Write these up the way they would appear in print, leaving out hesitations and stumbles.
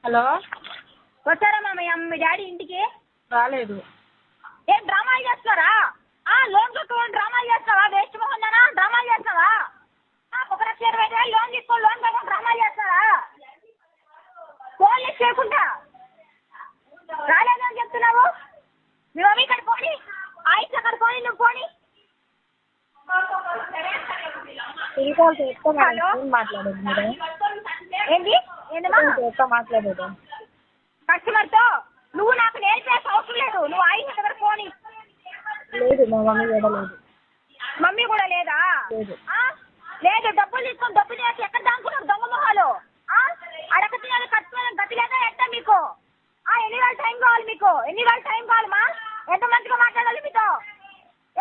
Hello, వచ్చారమ్మా మీ daddy ఇంటికి? రాలేదు. ఏం డ్రామాలు చేస్తున్నారా? లోన్ కట్టుకోని డ్రామాలు చేస్తావా? వేస్ట్ మొహందానా డ్రామాలు చేస్తావా? 1,20,000 లోన్ తీసుకో, లోన్ కట్టుకొని డ్రామాలు చేస్తారా? ఫోన్ లిస్ట్ చేయకుండా రాలేదని చెప్తున్నావు. మీ మమ్మీ ఇక్కడ పోని, ఆయిస్ అక్కడ పోని, నువ్వు పోని. మాట్లాడేది మీరు ఏంటి ఏంటమ్మా మాట్లాడేది కస్టమర్తో? నువ్వు నాకు నేర్పేసి అవసరం లేదు. నువ్వు ఆయిస్ దగ్గర పోని. లేదు, మా మమ్మీ కూడా లేదు. మమ్మీ కూడా లేదా? లేదు. లేదు, డబ్బులు తీసుకొని డబ్బులు చేసి ఎక్కడ దానుకున్నారు దొంగ మొహాలు? అడగ తినాలి, కట్టుకోవాలి, గతి లేదా ఎట్ట మీకు? ఎన్ని రోజులు టైం కావాలి మీకు? ఎన్ని రోజులు టైం కావాలమ్మా? ఎంత మంచిగా మాట్లాడాలి మీతో?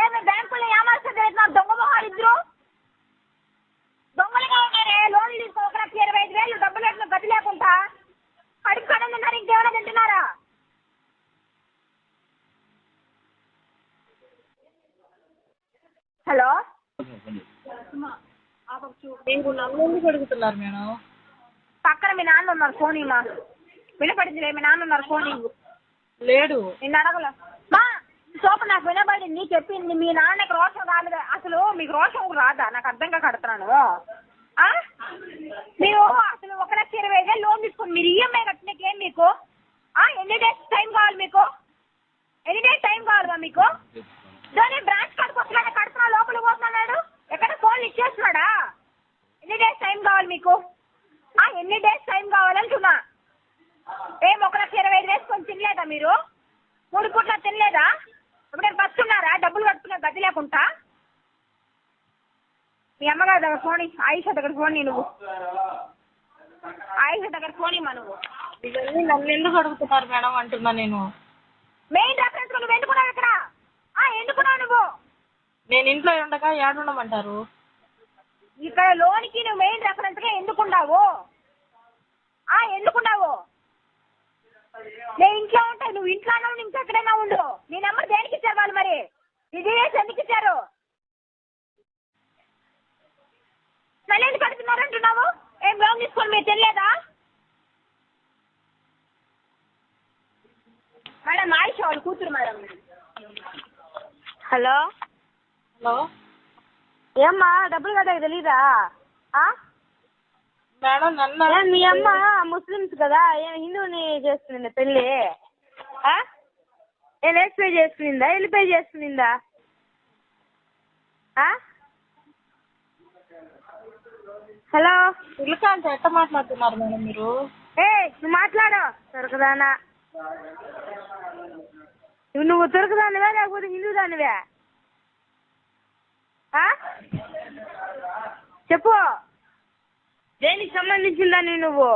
ఏమి బ్యాంకుల్లో ఏమార్చే దొంగ మొహాలు ఇద్దరు దొంగలుగా ఉన్నారే. లోన్లు తీసుకో, 1,25,000 డబ్బులు పెట్టిన గతి లేకుండా అడిగి కడ తిన్నారు, ఇంకేమైనా తింటున్నారా? హలో, మీరు నన్ను ఎందుకు అడుగుతున్నారు మేడం? పక్కన మీ నాన్న ఉన్నారు, ఫోన్ ఇమ్మా. వినపడిందిలే, మీ నాన్న ఉన్నారు, ఫోన్ ఇవ్వు. లేడు. నిన్ను అడగల మా సోపు, నాకు వినపడింది చెప్పింది. మీ నాన్నకి రోషం రాలేదు. అసలు మీకు రోషం రాదా? నాకు అర్థంగా కడుతున్నాను. మీరు అసలు 1,20,000 లోన్ తీసుకుని మీరు ఈఎంఐ కట్టినకేం మీకు? ఎన్ని డేస్ టైం కావాలి మీకు? ఎన్ని డేస్ టైం కావాలిగా మీకు? దాని బ్రాంచ్ కార్డుకు వస్తున్నాడు, కడుతున్నా, లోపలికి పోతున్నాడు, ఎక్కడ ఫోన్ ఇచ్చేస్తున్నాడా? ఎన్ని డేస్ టైం కావాలి మీకు? ఎన్ని డేస్ టైం కావాలంటున్నా. ఏం 1,20,000 వేసుకొని తినలేదా మీరు? 3 పూట్ల తినలేదా? ఇప్పుడు బతున్నారా డబ్బులు కట్టుకున్నా గది లేకుండా? మీ అమ్మగారి దగ్గర ఫోన్, ఆయిషా దగ్గర ఫోన్, నువ్వు ఆయిషా దగ్గర ఫోన్ ఇమ్మా. నువ్వు ఇవన్నీ నన్ను ఎందుకు అడుగుతున్నారు మేడం అంటున్నా నేను. మెయిన్ రెఫరెన్స్ నువ్వు ఎందుకున్నావు ఇక్కడ? ఎందుకున్నావు నువ్వు? నేను ఇంట్లో ఉండగా ఏడుండమంటారు? ఇక్కడ లోన్కి నువ్వు మెయిన్ రెఫరెన్స్గా ఎందుకున్నావు? ఎందుకున్నావు? నేను ఇంట్లో ఉంటాను, నువ్వు ఇంట్లో ఉన్నావు, ఇంకెక్కడైనా ఉండు. నీ నెంబర్ దేనికి ఇచ్చారు వాళ్ళు? మరి ఇది ఎందుకు ఇచ్చారు? మళ్ళీ ఎందుకు కడుతున్నారు అంటున్నావు? ఏం లోన్ తీసుకొని మీరు తెలియదా? మేడం ఆయిషా వాళ్ళు కూతురు మేడం. హలో హలో, ఏమ్మా డబ్బులు కట్టాక తెలీదా? మేడం నన్ను మీ అమ్మ ముస్లిమ్స్ కదా, హిందువుని చేసుకునిందా పెళ్ళి? లేట్ పే చేసుకునిందా, వెళ్ళి పే చేసుకునిందా? హలో, పిల్లకాయలతో ఎట్ట మాట్లాడుతున్నారు మేడం మీరు? నువ్వు మాట్లాడు దొరకదానా. నువ్వు దొరకదానివే లేకపోతే హిందూ దానివే? చెప్పు, దేనికి సంబంధించిందని నువ్వు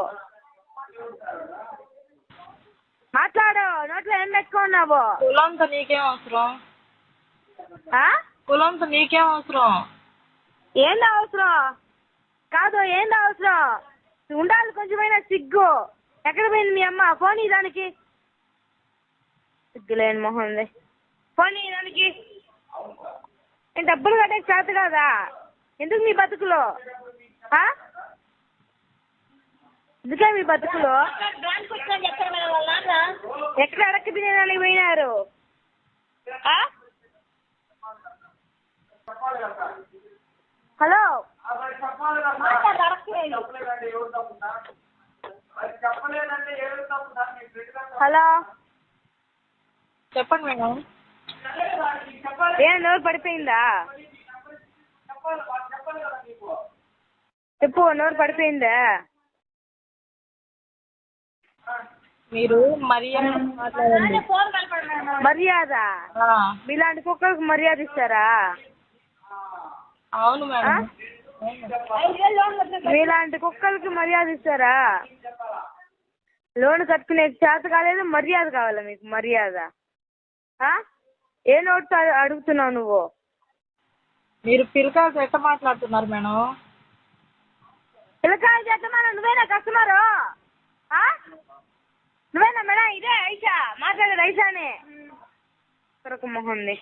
మాట్లాడు. నోట్లో ఏం పెట్టుకున్నావు? కులంతో నీకేం అవసరం? కులంతో నీకేం అవసరం? ఏంది అవసరం కాదు, ఏంది అవసరం? ఉండాలి కొంచెమైనా సిగ్గు. ఎక్కడ పోయింది మీ అమ్మ? ఫోన్ దానికి, సిగ్గులేని మొహం. ఫోన్ దానికి. నేను డబ్బులు కట్టే చేత కాదా? ఎందుకు మీ బతుకులో? ఎందుకే మీ బతుకులో? ఎక్కడ అడక్కి తినేదానికి పోయినారు? హలో, హలో, చెప్పండి మేడం. ఏం నోరు పడిపోయిందా? చెప్పు, నోరు పడిపోయిందా? మీరు మర్యాద మాట్లాడండి. మర్యాద? మీలాంటి కుక్కలకు మర్యాద ఇస్తారా? అవును మేడం. మీలాంటి కుక్కలకి మర్యాద ఇస్తారా? లోన్ కట్టుకునే చేత కాలేదు, మర్యాద కావాలా మీకు? మర్యాద ఏ నోట్తో అడుగుతున్నావు నువ్వు? మీరు పిల్లకాయలతో ఎట్ట మాట్లాడుతున్నారు మేడం? పిల్లకాయలు చేద్దామన్నా నువ్వేనా కస్టమరు? నువ్వేనా మేడం? ఇదే ఐషా మాట్లాడేది, ఐషానే. మొహంది.